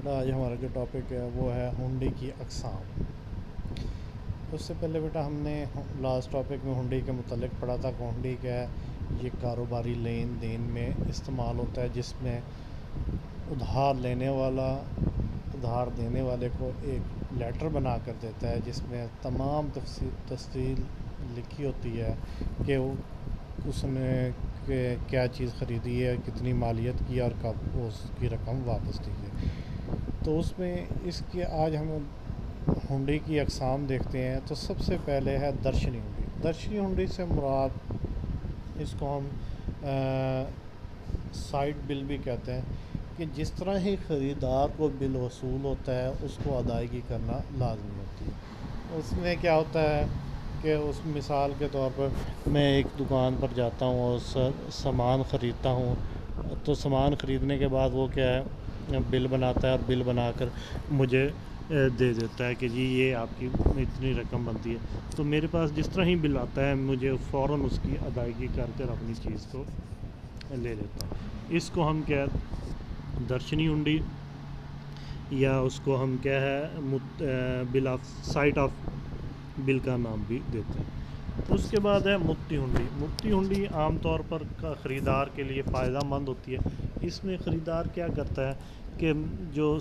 بیٹا آج ہمارا جو ٹاپک ہے وہ ہے ہنڈی کی اقسام۔ اس سے پہلے بیٹا ہم نے لاسٹ ٹاپک میں ہنڈی کے متعلق پڑھا تھا کہ ہنڈی کیا ہے، یہ کاروباری لین دین میں استعمال ہوتا ہے، جس میں ادھار لینے والا ادھار دینے والے کو ایک لیٹر بنا کر دیتا ہے، جس میں تمام تفصیل لکھی ہوتی ہے کہ اس نے کیا چیز خریدی ہے، کتنی مالیت کی اور کب اس کی رقم واپس دی ہے۔ تو اس میں اس کے آج ہم ہنڈی کی اقسام دیکھتے ہیں۔ تو سب سے پہلے ہے درشنی ہنڈی۔ درشنی ہنڈی سے مراد، اس کو ہم سائڈ بل بھی کہتے ہیں، کہ جس طرح ہی خریدار کو بل وصول ہوتا ہے اس کو ادائیگی کرنا لازمی ہوتی ہے۔ اس میں کیا ہوتا ہے کہ اس مثال کے طور پر میں ایک دکان پر جاتا ہوں اور سامان خریدتا ہوں، تو سامان خریدنے کے بعد وہ کیا ہے، بل بناتا ہے، اور بل بنا کر مجھے دے دیتا ہے کہ جی یہ آپ کی اتنی رقم بنتی ہے۔ تو میرے پاس جس طرح ہی بل آتا ہے مجھے فوراً اس کی ادائیگی کر کر اپنی چیز کو لے لیتا ہوں۔ اس کو ہم کیا درشنی ہنڈی، یا اس کو ہم کیا ہے bill of sight of bill کا نام بھی دیتے ہیں۔ اس کے بعد ہے مکتی ہنڈی۔ مکتی ہنڈی عام طور پر خریدار کے لیے فائدہ مند ہوتی ہے۔ اس میں خریدار کیا کرتا ہے کہ جو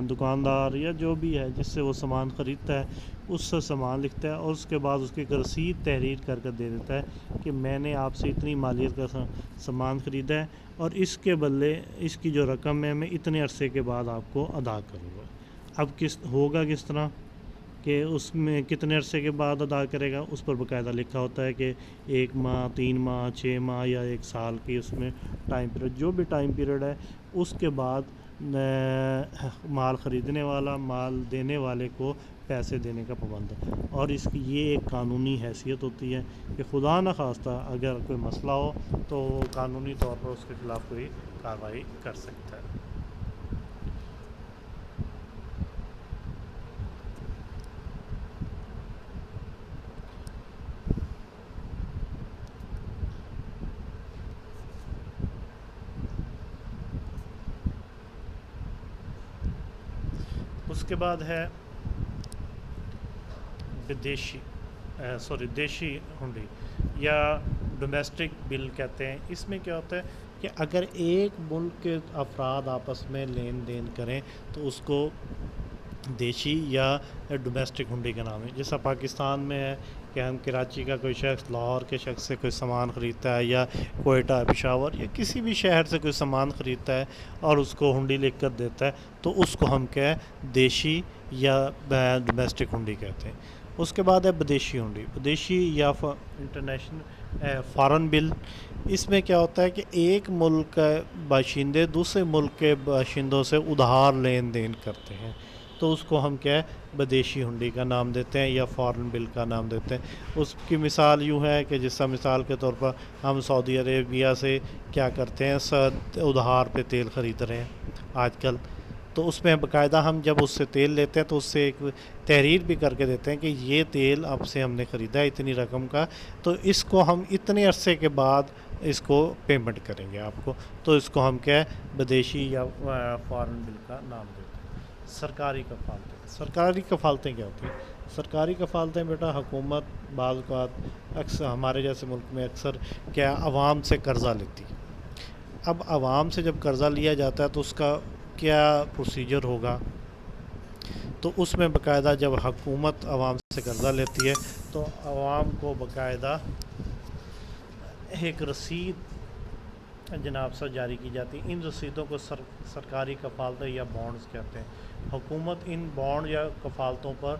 دکاندار یا جو بھی ہے جس سے وہ سامان خریدتا ہے، اس سے سامان لکھتا ہے، اور اس کے بعد اس کی ایک رسید تحریر کر دے دیتا ہے کہ میں نے آپ سے اتنی مالیت کا سامان خریدا ہے، اور اس کے بدلے اس کی جو رقم ہے میں اتنے عرصے کے بعد آپ کو ادا کروں گا۔ اب کس طرح کہ اس میں کتنے عرصے کے بعد ادا کرے گا، اس پر باقاعدہ لکھا ہوتا ہے کہ 1 ماہ، 3 ماہ، 6 ماہ یا 1 سال کی اس میں ٹائم پیریڈ، جو بھی ٹائم پیریڈ ہے، اس کے بعد مال خریدنے والا مال دینے والے کو پیسے دینے کا پابند ہے۔ اور اس کی یہ ایک قانونی حیثیت ہوتی ہے کہ خدا نخواستہ اگر کوئی مسئلہ ہو تو وہ قانونی طور پر اس کے خلاف کوئی کارروائی کر سکتا ہے۔ اس کے بعد ہے دیشی ہنڈی یا ڈومیسٹک بل کہتے ہیں۔ اس میں کیا ہوتا ہے کہ اگر ایک ملک کے افراد آپس میں لین دین کریں تو اس کو دیشی یا ڈومیسٹک ہنڈی کا نام ہے۔ جیسا پاکستان میں ہے کہ ہم کراچی کا کوئی شخص لاہور کے شخص سے کوئی سامان خریدتا ہے، یا کوئٹہ، پشاور یا کسی بھی شہر سے کوئی سامان خریدتا ہے اور اس کو ہنڈی لکھ کر دیتا ہے، تو اس کو ہم کیا ہے دیشی یا ڈومیسٹک ہنڈی کہتے ہیں۔ اس کے بعد ہے بدیشی ہنڈی۔ بدیشی یا انٹرنیشنل فارن بل۔ اس میں کیا ہوتا ہے کہ ایک ملک کے باشندے دوسرے ملک کے باشندوں سے ادھار لین دین کرتے ہیں، تو اس کو ہم کیا ہے بدیشی ہنڈی کا نام دیتے ہیں یا فارن بل کا نام دیتے ہیں۔ اس کی مثال یوں ہے کہ جس طرح مثال کے طور پر ہم سعودی عربیہ سے کیا کرتے ہیں، ادھار پہ تیل خرید رہے ہیں آج کل، تو اس میں باقاعدہ ہم جب اس سے تیل لیتے ہیں تو اس سے ایک تحریر بھی کر کے دیتے ہیں کہ یہ تیل آپ سے ہم نے خریدا ہے اتنی رقم کا، تو اس کو ہم اتنے عرصے کے بعد اس کو پیمنٹ کریں گے آپ کو، تو اس کو ہم کیا ہے بدیشی یا فارن بل کا نام دیتے ہیں۔ سرکاری کفالتیں۔ سرکاری کفالتیں کیا ہوتی ہیں؟ سرکاری کفالتیں بیٹا حکومت بعض اوقات اکثر ہمارے جیسے ملک میں اکثر کیا عوام سے قرضہ لیتی ہے۔ اب عوام سے جب قرضہ لیا جاتا ہے تو اس کا کیا پروسیجر ہوگا، تو اس میں باقاعدہ جب حکومت عوام سے قرضہ لیتی ہے تو عوام کو باقاعدہ ایک رسید جناب سے جاری کی جاتی ہے۔ ان رسیدوں کو سرکاری کفالتیں یا بانڈز کہتے ہیں۔ حکومت ان بانڈ یا کفالتوں پر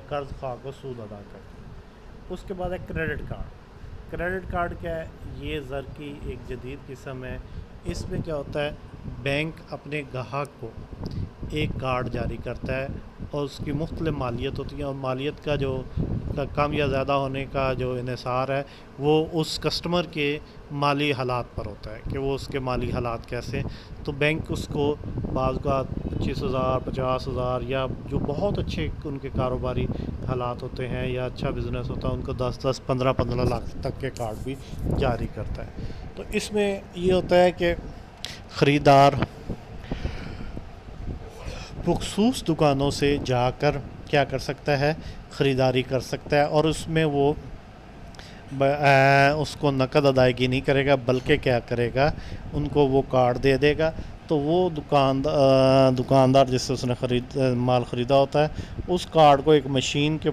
قرض خواہ کو سود ادا کرتی ہے۔ اس کے بعد ہے کریڈٹ کارڈ۔ کریڈٹ کارڈ کیا ہے؟ یہ زر کی ایک جدید قسم ہے۔ اس میں کیا ہوتا ہے، بینک اپنے گاہک کو ایک کارڈ جاری کرتا ہے اور اس کی مختلف مالیت ہوتی ہے، اور مالیت کا جو کم یا زیادہ ہونے کا جو انحصار ہے وہ اس کسٹمر کے مالی حالات پر ہوتا ہے کہ وہ اس کے مالی حالات کیسے ہیں۔ تو بینک اس کو بعض کا 25,000 50,000 یا جو بہت اچھے ان کے کاروباری حالات ہوتے ہیں یا اچھا بزنس ہوتا ہے ان کو 10 15 لاکھ تک کے کارڈ بھی جاری کرتا ہے۔ تو اس میں یہ ہوتا ہے کہ خریدار مخصوص دکانوں سے جا کر کیا کر سکتا ہے، خریداری کر سکتا ہے، اور اس میں وہ اس کو نقد ادائیگی نہیں کرے گا، بلکہ کیا کرے گا، ان کو وہ کارڈ دے دے گا، تو وہ دکاندار جس سے اس نے مال خریدا ہوتا ہے، اس کارڈ کو ایک مشین کے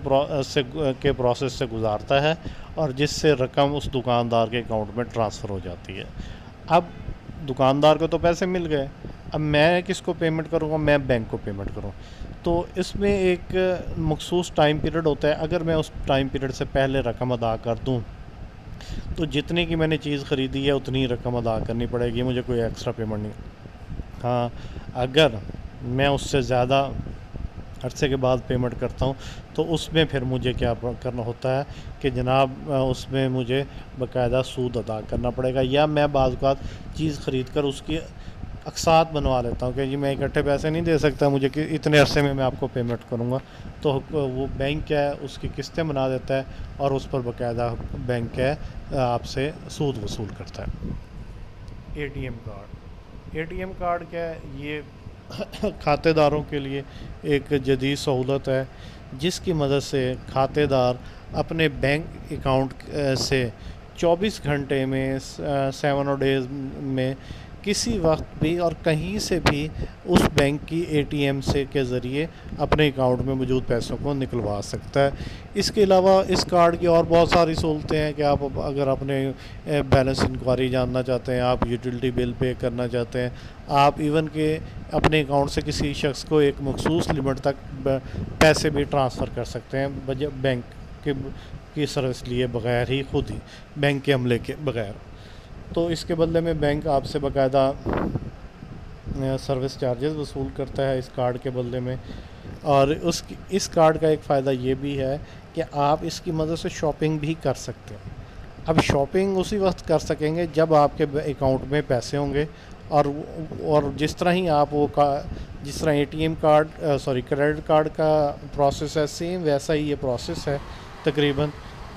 پروسیس سے گزارتا ہے، اور جس سے رقم اس دکاندار کے اکاؤنٹ میں ٹرانسفر ہو جاتی ہے۔ اب دکاندار کو تو پیسے مل گئے، اب میں کس کو پیمنٹ کروں گا؟ میں بینک کو پیمنٹ کروں۔ تو اس میں ایک مخصوص ٹائم پیریڈ ہوتا ہے، اگر میں اس ٹائم پیریڈ سے پہلے رقم ادا کر دوں تو جتنے کی میں نے چیز خریدی ہے اتنی رقم ادا کرنی پڑے گی، مجھے کوئی ایکسٹرا پیمنٹ نہیں۔ ہاں، اگر میں اس سے زیادہ عرصے کے بعد پیمنٹ کرتا ہوں تو اس میں پھر مجھے کیا کرنا ہوتا ہے کہ جناب اس میں مجھے باقاعدہ سود ادا کرنا پڑے گا، یا میں بعض اوقات چیز خرید کر اس کی اقساط بنوا لیتا ہوں کہ جی میں اکٹھے پیسے نہیں دے سکتا، مجھے کہ اتنے عرصے میں آپ کو پیمنٹ کروں گا، تو وہ بینک کیا ہے اس کی قسطیں بنا دیتا ہے، اور اس پر باقاعدہ بینک کیا ہے آپ سے سود وصول کرتا ہے۔ A T M card, A T M card کیا ہے؟ یہ کھاتے داروں کے لیے ایک جدید سہولت ہے، جس کی مدد سے کھاتے دار اپنے بینک اکاؤنٹ سے 24 گھنٹے میں 7 ڈیز میں کسی وقت بھی اور کہیں سے بھی اس بینک کی اے ٹی ایم کے ذریعے اپنے اکاؤنٹ میں موجود پیسوں کو نکلوا سکتا ہے۔ اس کے علاوہ اس کارڈ کی اور بہت ساری سہولتیں ہیں کہ آپ اگر اپنے بیلنس انکوائری جاننا چاہتے ہیں، آپ یوٹیلٹی بل پے کرنا چاہتے ہیں، آپ ایون کہ اپنے اکاؤنٹ سے کسی شخص کو ایک مخصوص لمٹ تک پیسے بھی ٹرانسفر کر سکتے ہیں بینک کی سروس لیے بغیر ہی، خود ہی بینک کے عملے کے بغیر۔ تو اس کے بدلے میں بینک آپ سے باقاعدہ سروس چارجز وصول کرتا ہے اس کارڈ کے بدلے میں، اور اس کارڈ کا ایک فائدہ یہ بھی ہے کہ آپ اس کی مدد سے شاپنگ بھی کر سکتے ہیں۔ اب شاپنگ اسی وقت کر سکیں گے جب آپ کے اکاؤنٹ میں پیسے ہوں گے، اور جس طرح ہی آپ جس طرح A T M credit card کا پروسیس ہے، سیم ویسا ہی یہ پروسیس ہے تقریباً۔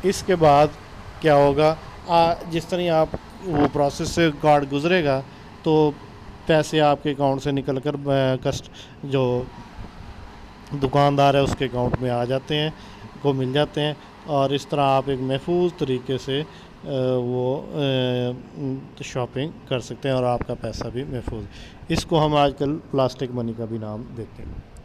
اس کے بعد کیا ہوگا، جس طرح آپ وہ پروسیس سے کارڈ گزرے گا تو پیسے آپ کے اکاؤنٹ سے نکل کر جو دکاندار ہے اس کے اکاؤنٹ میں آ جاتے ہیں، کو مل جاتے ہیں، اور اس طرح آپ ایک محفوظ طریقے سے وہ شاپنگ کر سکتے ہیں، اور آپ کا پیسہ بھی محفوظ۔ اس کو ہم آج کل پلاسٹک منی کا بھی نام دیتے ہیں۔